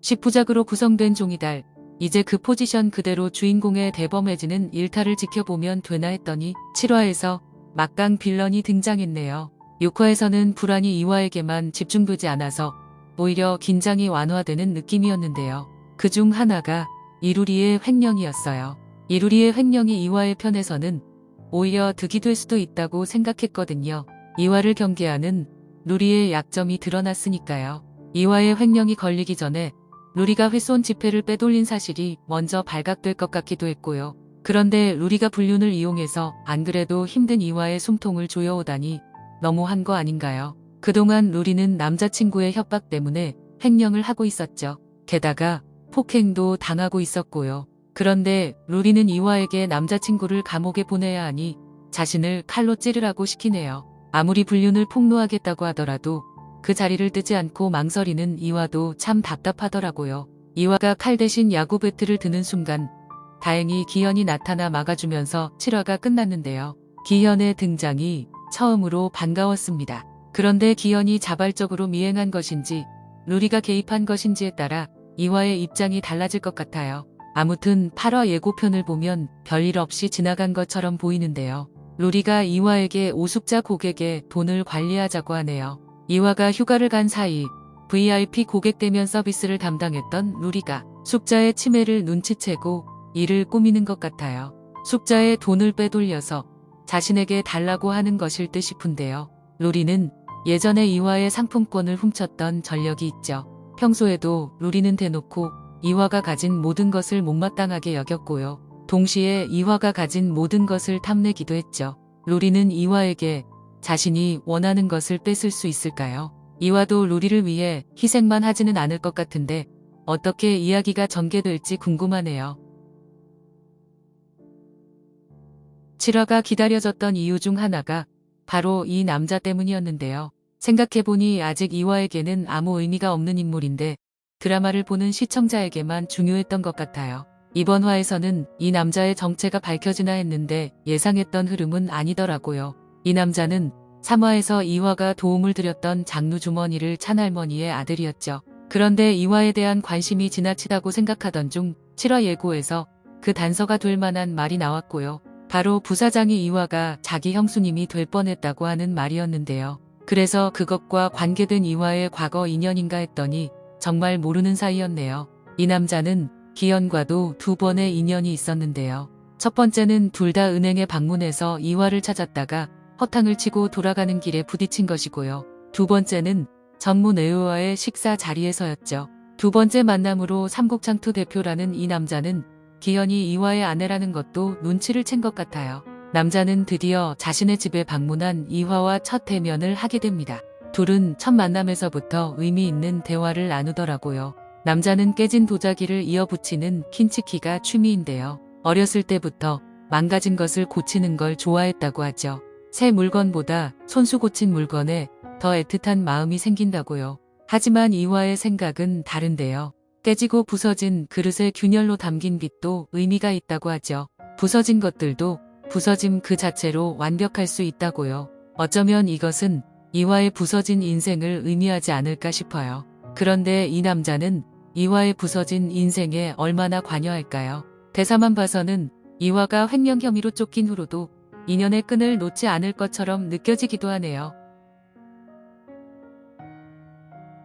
10부작으로 구성된 종이달. 이제 그 포지션 그대로 주인공의 대범해지는 일탈을 지켜보면 되나 했더니 7화에서 막강 빌런이 등장했네요. 6화에서는 불안이 이화에게만 집중되지 않아서 오히려 긴장이 완화되는 느낌이었는데요. 그중 하나가 이루리의 횡령이었어요. 이루리의 횡령이 이화의 편에서는 오히려 득이 될 수도 있다고 생각했거든요. 이화를 경계하는 루리의 약점이 드러났으니까요. 이화의 횡령이 걸리기 전에 루리가 훼손 지폐를 빼돌린 사실이 먼저 발각될 것 같기도 했고요. 그런데 루리가 불륜을 이용해서 안 그래도 힘든 이화의 숨통을 조여오다니 너무한 거 아닌가요? 그동안 루리는 남자친구의 협박 때문에 횡령을 하고 있었죠. 게다가 폭행도 당하고 있었고요. 그런데 루리는 이화에게 남자친구를 감옥에 보내야 하니 자신을 칼로 찌르라고 시키네요. 아무리 불륜을 폭로하겠다고 하더라도 그 자리를 뜨지 않고 망설이는 이화도 참 답답하더라고요. 이화가 칼 대신 야구 배트를 드는 순간 다행히 기현이 나타나 막아주면서 7화가 끝났는데요. 기현의 등장이 처음으로 반가웠습니다. 그런데 기현이 자발적으로 미행한 것인지 루리가 개입한 것인지에 따라 이화의 입장이 달라질 것 같아요. 아무튼 8화 예고편을 보면 별일 없이 지나간 것처럼 보이는데요. 루리가 이화에게 오숙자 고객의 돈을 관리하자고 하네요. 이화가 휴가를 간 사이 VIP 고객 대면 서비스를 담당했던 루리가 숙자의 치매를 눈치채고 이를 꾸미는 것 같아요. 숙자의 돈을 빼돌려서 자신에게 달라고 하는 것일 듯 싶은데요. 루리는 예전에 이화의 상품권을 훔쳤던 전력이 있죠. 평소에도 루리는 대놓고 이화가 가진 모든 것을 못마땅하게 여겼고요. 동시에 이화가 가진 모든 것을 탐내기도 했죠. 루리는 이화에게 자신이 원하는 것을 뺏을 수 있을까요? 이화도 루리를 위해 희생만 하지는 않을 것 같은데 어떻게 이야기가 전개될지 궁금하네요. 7화가 기다려졌던 이유 중 하나가 바로 이 남자 때문이었는데요. 생각해보니 아직 이화에게는 아무 의미가 없는 인물인데 드라마를 보는 시청자에게만 중요했던 것 같아요. 이번 화에서는 이 남자의 정체가 밝혀지나 했는데 예상했던 흐름은 아니더라고요. 이 남자는 3화에서 이화가 도움을 드렸던 장루주머니를 찬 할머니의 아들이었죠. 그런데 이화에 대한 관심이 지나치다고 생각하던 중 7화 예고에서 그 단서가 될 만한 말이 나왔고요. 바로 부사장이 이화가 자기 형수님이 될 뻔했다고 하는 말이었는데요. 그래서 그것과 관계된 이화의 과거 인연인가 했더니 정말 모르는 사이였네요. 이 남자는 기현과도 2번의 인연이 있었는데요. 첫 번째는 둘 다 은행에 방문해서 이화를 찾았다가 허탕을 치고 돌아가는 길에 부딪힌 것이고요. 두 번째는 전문 애호와의 식사 자리에서였죠. 두 번째 만남으로 삼국창투 대표라는 이 남자는 기현이 이화의 아내라는 것도 눈치를 챈 것 같아요. 남자는 드디어 자신의 집에 방문한 이화와 첫 대면을 하게 됩니다. 둘은 첫 만남에서부터 의미 있는 대화를 나누더라고요. 남자는 깨진 도자기를 이어붙이는 킨치키가 취미인데요. 어렸을 때부터 망가진 것을 고치는 걸 좋아했다고 하죠. 새 물건보다 손수 고친 물건에 더 애틋한 마음이 생긴다고요. 하지만 이화의 생각은 다른데요. 깨지고 부서진 그릇에 균열로 담긴 빛도 의미가 있다고 하죠. 부서진 것들도 부서짐 그 자체로 완벽할 수 있다고요. 어쩌면 이것은 이화의 부서진 인생을 의미하지 않을까 싶어요. 그런데 이 남자는 이화의 부서진 인생에 얼마나 관여할까요? 대사만 봐서는 이화가 횡령 혐의로 쫓긴 후로도 인연의 끈을 놓지 않을 것처럼 느껴지기도 하네요.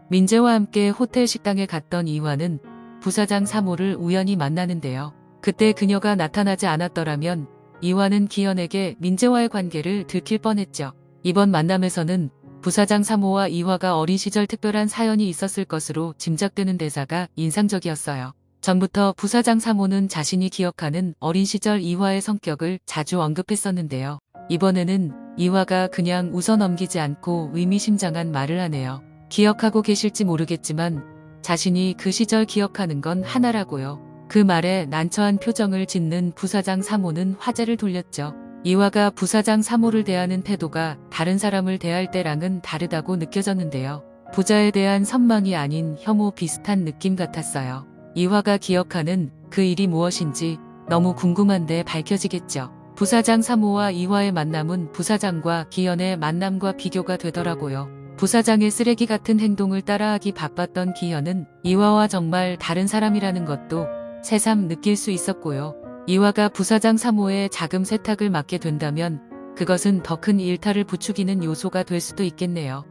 민재와 함께 호텔 식당에 갔던 이화는 부사장 3호를 우연히 만나는데요. 그때 그녀가 나타나지 않았더라면 이화는 기현에게 민재와의 관계를 들킬 뻔했죠. 이번 만남에서는 부사장 3호와 이화가 어린 시절 특별한 사연이 있었을 것으로 짐작되는 대사가 인상적이었어요. 전부터 부사장 3호는 자신이 기억하는 어린 시절 이화의 성격을 자주 언급했었는데요. 이번에는 이화가 그냥 웃어 넘기지 않고 의미심장한 말을 하네요. 기억하고 계실지 모르겠지만 자신이 그 시절 기억하는 건 하나라고요. 그 말에 난처한 표정을 짓는 부사장 3호는 화제를 돌렸죠. 이화가 부사장 3호를 대하는 태도가 다른 사람을 대할 때랑은 다르다고 느껴졌는데요. 부자에 대한 선망이 아닌 혐오 비슷한 느낌 같았어요. 이화가 기억하는 그 일이 무엇인지 너무 궁금한데 밝혀지겠죠. 부사장 3호와 이화의 만남은 부사장과 기현의 만남과 비교가 되더라고요. 부사장의 쓰레기 같은 행동을 따라하기 바빴던 기현은 이화와 정말 다른 사람이라는 것도 새삼 느낄 수 있었고요. 이화가 부사장 3호의 자금 세탁을 맡게 된다면 그것은 더 큰 일탈을 부추기는 요소가 될 수도 있겠네요.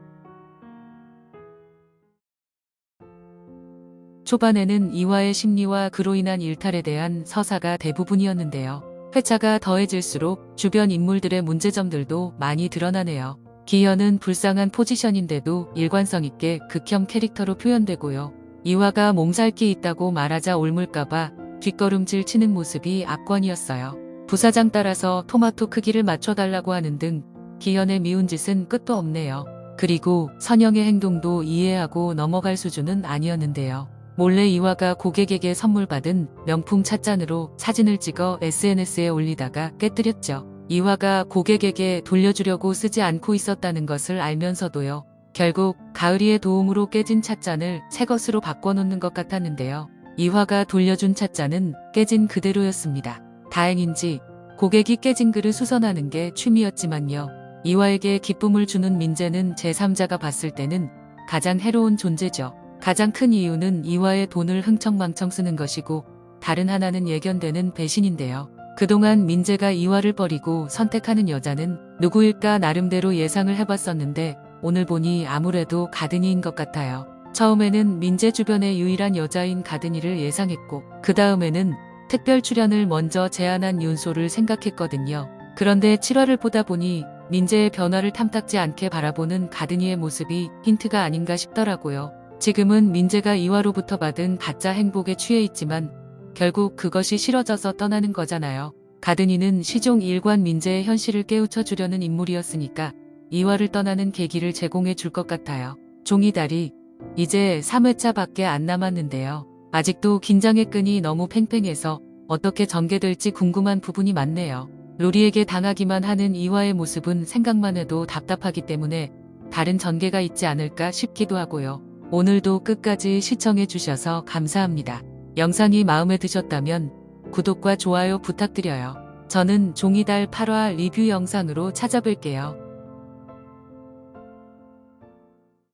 초반에는 이화의 심리와 그로 인한 일탈에 대한 서사가 대부분이었는데요. 회차가 더해질수록 주변 인물들의 문제점들도 많이 드러나네요. 기현은 불쌍한 포지션인데도 일관성 있게 극혐 캐릭터로 표현되고요. 이화가 몸살기 있다고 말하자 옮을까봐 뒷걸음질 치는 모습이 압권이었어요. 부사장 따라서 토마토 크기를 맞춰달라고 하는 등 기현의 미운 짓은 끝도 없네요. 그리고 선영의 행동도 이해하고 넘어갈 수준은 아니었는데요. 몰래 이화가 고객에게 선물 받은 명품 찻잔으로 사진을 찍어 SNS에 올리다가 깨뜨렸죠. 이화가 고객에게 돌려주려고 쓰지 않고 있었다는 것을 알면서도요. 결국 가을이의 도움으로 깨진 찻잔을 새 것으로 바꿔놓는 것 같았는데요. 이화가 돌려준 찻잔은 깨진 그대로였습니다. 다행인지 고객이 깨진 그릇 수선하는 게 취미였지만요. 이화에게 기쁨을 주는 민재는 제3자가 봤을 때는 가장 해로운 존재죠. 가장 큰 이유는 이화의 돈을 흥청망청 쓰는 것이고 다른 하나는 예견되는 배신인데요. 그동안 민재가 이화를 버리고 선택하는 여자는 누구일까 나름대로 예상을 해봤었는데 오늘 보니 아무래도 가든이인 것 같아요. 처음에는 민재 주변의 유일한 여자인 가든이를 예상했고 그 다음에는 특별 출연을 먼저 제안한 윤소를 생각했거든요. 그런데 7화를 보다 보니 민재의 변화를 탐탁지 않게 바라보는 가든이의 모습이 힌트가 아닌가 싶더라고요. 지금은 민재가 이화로부터 받은 가짜 행복에 취해 있지만 결국 그것이 싫어져서 떠나는 거잖아요. 가든이는 시종 일관 민재의 현실을 깨우쳐 주려는 인물이었으니까 이화를 떠나는 계기를 제공해 줄 것 같아요. 종이다리 이제 3회차밖에 안 남았는데요. 아직도 긴장의 끈이 너무 팽팽해서 어떻게 전개될지 궁금한 부분이 많네요. 로리에게 당하기만 하는 이화의 모습은 생각만 해도 답답하기 때문에 다른 전개가 있지 않을까 싶기도 하고요. 오늘도 끝까지 시청해 주셔서 감사합니다. 영상이 마음에 드셨다면 구독과 좋아요 부탁드려요. 저는 종이달 8화 리뷰 영상으로 찾아뵐게요.